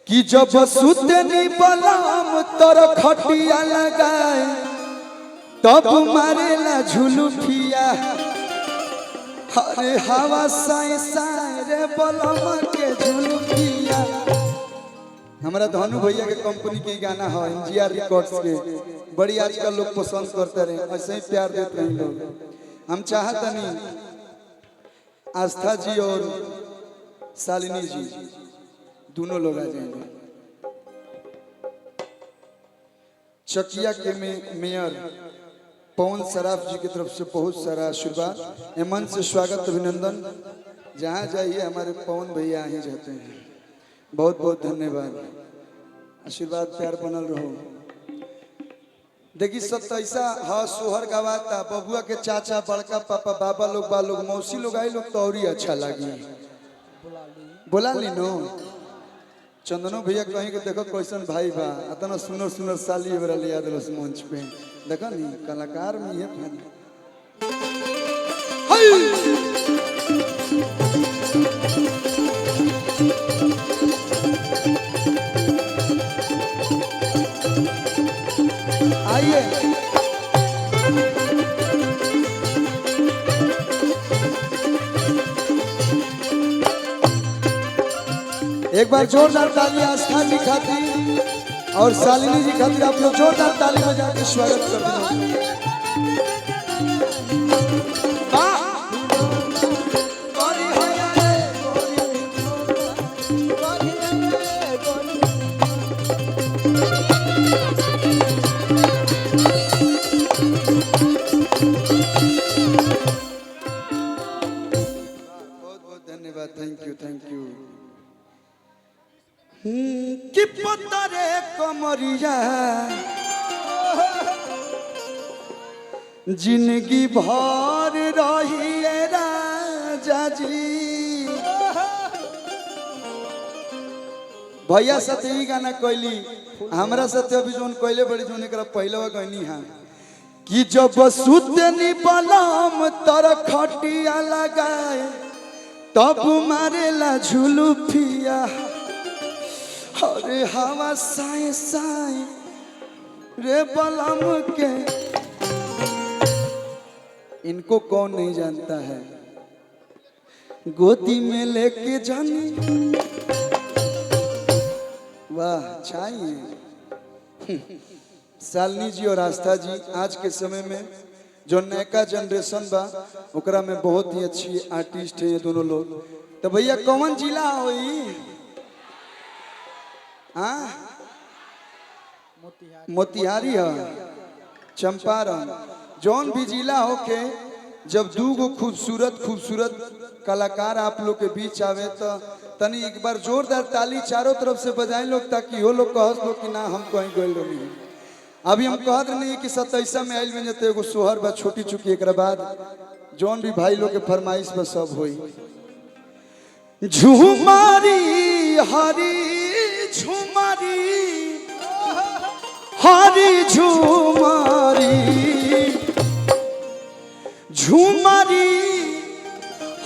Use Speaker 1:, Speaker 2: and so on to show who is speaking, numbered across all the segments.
Speaker 1: कि जब सुतनी बलम तर खटिया लगाए तब मारेला झुलुफिया। अरे हवा साए साए रे बलम के झुलुफिया। हमारा धनु भैया के कंपनी के गाना है एमजीआर रिकॉर्ड्स के, बड़ी आजकल लोग पसंद करते रहे, ऐसे ही प्यार देते रहे लोग। हम चाहते नहीं आस्था जी और शालिनी जी दोनों लोग आ जाएंगे। चकिया के मेयर पवन सराफ जी की तरफ से बहुत सारा आशीर्वाद, मन से स्वागत अभिनंदन। जहाँ जाइए हमारे पवन भैया ही जाते हैं। बहुत बहुत धन्यवाद, आशीर्वाद प्यार बनल रहो। देखी 27 हाँ सोहर गवाता बबुआ के चाचा बड़का पापा बाबा लोग बा लोग मौसी लोग आई लोग तो और ही अच्छा लगी। बोला ली नो चंदनो भैया कहीं के देखो कैसन भाई बा, इतना सुनर सुनर साली बरा लिया दिल उस मंच पे। देखो नहीं कलाकार में ये फन आइए। एक बार जोरदार ताली आस्था जी खातिर और शालिनी जी खातिर आप लोग जोरदार ताली बजा के स्वागत कर दो। Thank you. कि पतरे कमरिया जिंदगी भर रही राजा जी। भैया साथ ही गाना कोइली हमरा साथ अभी जोन कोइले बड़ी जोन एकरा पहले गईनी हां कि जब सुतनी बलम तर खटिया लगाए तब मारेला झुलुफिया। अरे हवा साए साए रे बलम के। इनको कौन नहीं जानता है, गोदी में लेके जानी। वाह चाहिए शालिनी जी और आस्था जी आज के समय में जो नयका जनरेशन बा ओकरा में बहुत ही अच्छी आर्टिस्ट है ये दोनों लोग। तो भैया कौन जिला होई? हाँ मोतिहारी है, चंपारण, जौन भी जिला होके जब दूगो खूबसूरत खूबसूरत कलाकार आप लोग के बीच आवे तो तनी एक बार जोरदार ताली चारों तरफ से बजाएं लोग, ताकि वो लोग कहस लोग कि ना हम कहीं गए नहीं। अभी हम कहत नहीं कि 27 में आइल में जते एगो सोहर बा छोटी चुकी, एक बाद जौन भी भाई लोग के फरमाइश पर सब होई। झुमारी हरी झुमारी हरी झुमारी झुमारी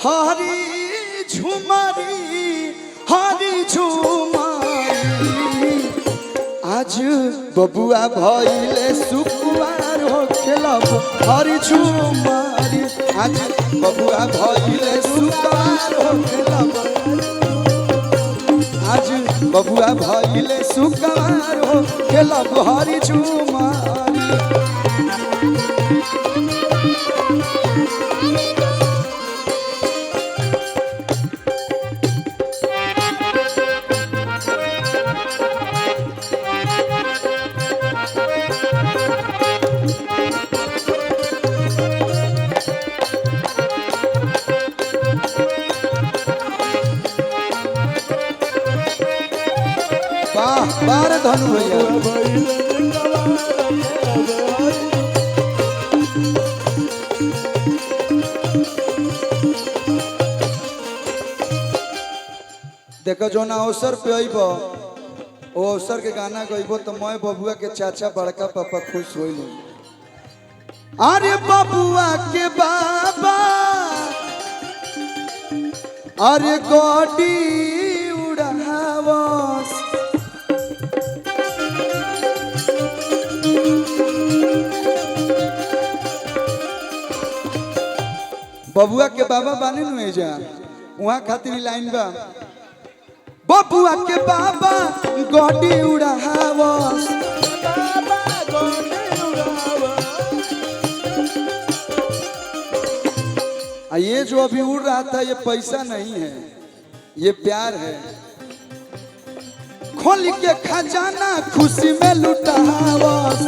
Speaker 1: हरी झुमारी हरी झुमारी। आज बबुआ भइले सुकुवार हो खेलब हरी झुमारी। आज बबुआ भइले सुकुवार हो खेलब, आज बबुआ भइले सुकुवार हो खेलब हरी झुमारी। बार धनु भैया देखो जो ना अवसर पे अइब वो अवसर के गाना गइबो तो मैं बबुआ के चाचा बड़का पापा खुश होइल। अरे बबुआ के बाबा अरे गोटी उड़ावो बबुआ के बाबा बाने नु जा वहां खातिर लाइन बा बबुआ के बाबा गोडी उड़ावस ये जो अभी उड़ रहा था ये पैसा नहीं है, ये प्यार है। खोल के खजाना खुशी में लुटावस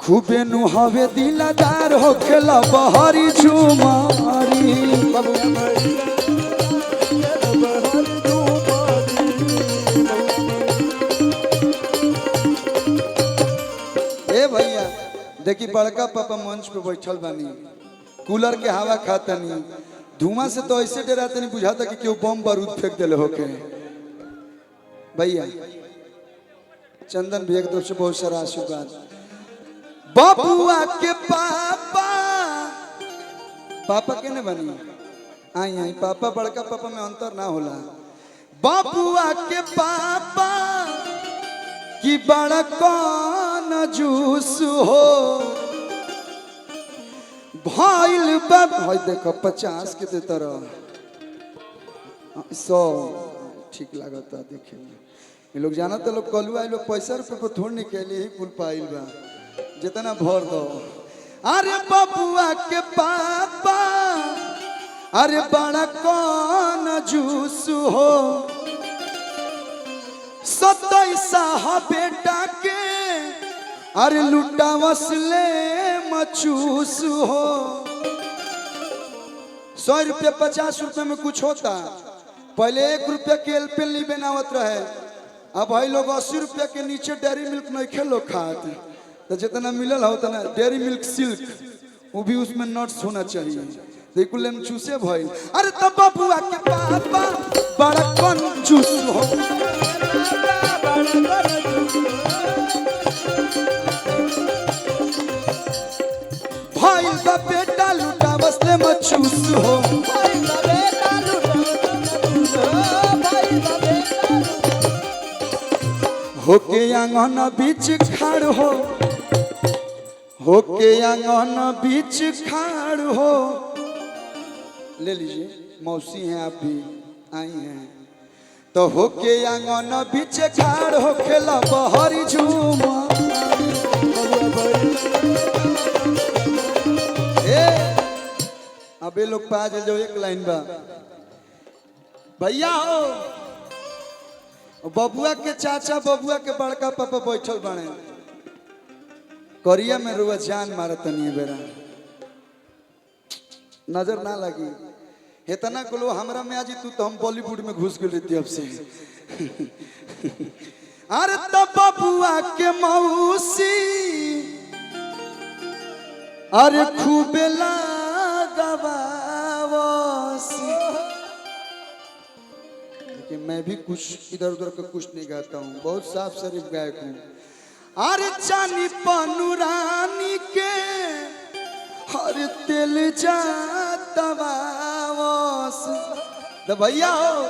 Speaker 1: खूबे नु हवे दिलदार हो खेला बहरी झुमारी भैया देखी बड़का पापा मंच पे बैठल बानी कूलर के हवा खातनी धुआं से तो ऐसे डराते नहीं बुझाता कि क्यों बम बारूद फेंक दिले होके। भैया चंदन भैया की तरफ से बहुत सारा आशीर्वाद। बबुआ के पापा पापा के ने बनी आई आई पापा बड़का पापा में अंतर ना होला। बबुआ के पापा कि बड़ा कौन जूस हो भाईल बाप भाई देखो 50 के दे तरह 100 ठीक लागता देखे ये लोग जाना तो लोग कलू आई लोग पैसा रुपये पर थोड़ निकले ही कुल पाइल बा जितना भर दो। अरे बबुआ के पापा अरे बड़ा कौन जूस हो 27 बेटा के अरे लुटा वसले मचूस हो। 100 रुपये 50 रुपये में कुछ होता पहले 1 रुपया के एलपेल नहीं बनावत रहे अब भाई लोग 80 रुपया के नीचे डेयरी मिल्क नहीं खेलो खाते तो जितना मिलल हो उतना डेयरी मिल्क सिल्क वो भी उसमें नट्स होना चाहिए देखो लेम चूसे भाई। अरे तब बबुआ के पापा बड़ा कौन जूस हो भाई का बेटा लुटा बसले मचूस हो होके आंगन बीच खड़ हो होके आंगन बीच खड़ हो। ले लीजिए मौसी हैं आप भी आई हैं तो होके आंगन बीच खड़ हो खेला बहरी झूमा अबे लोग पा जो एक लाइन बा भैया हो बबुआ के चाचा बबुआ के बड़का पापा बैठल बने करिया में रुआ जान मारत नहीं बेरा नजर ना लगी इतना को हमरा में आज तू तो हम बॉलीवुड में घुस गई रहती अब से। अरे तब बबुआ के मौसी अरे खूबे कि मैं भी कुछ इधर उधर का कुछ नहीं गाता हूँ बहुत साफ शरीफ गायक हूँ। अरे चानी पनुरानी के हर तेल जाता भैया हो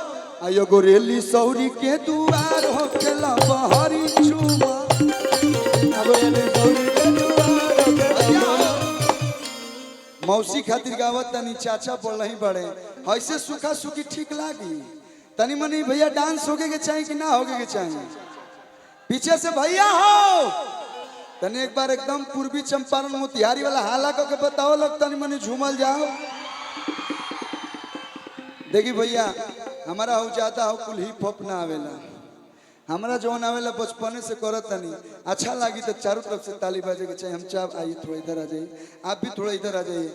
Speaker 1: आयो गोरेली सौरी के दुआर हो खेला बहरी चूमा मौसी खातिर गावत तनी चाचा बोल नहीं बड़े ऐसे सुखा सुखी ठीक लागी तनी मनी भैया डांस होगे के चाहिए कि ना होगे के चाहिए पीछे से भैया हो तनी एक बार एकदम पूर्वी चंपारण मोतिहारी वाला हाला के बताओ लोग तनी मनी झूमल जाओ। देखी भैया हमारा हो जाता हो कुल हिप हॉप ना आवेला हमारा जो आवेला बचपने से करत तनी अच्छा लगी तो चारों तरफ से ताली बजे के चाहिए। हम चाह आइए थोड़ा इधर आ जाइए आप भी थोड़ा इधर आ जाइए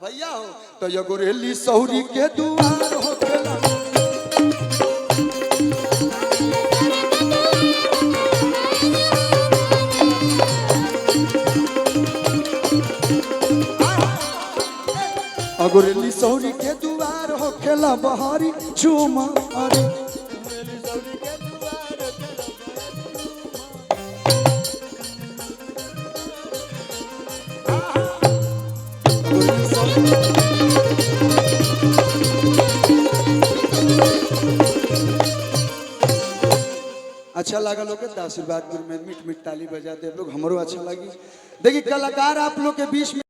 Speaker 1: भैया हो तो ये गोरेली सौरी के दुआर हो खेला गोरेली सौरी के दुआर हो खेला बहारी झूमा अरे अच्छा लगा लोग तो आशीर्वाद में मीट मीट ताली बजा दे लोग, हमरो अच्छा लगी। देखिए कलाकार आप लोग के बीच में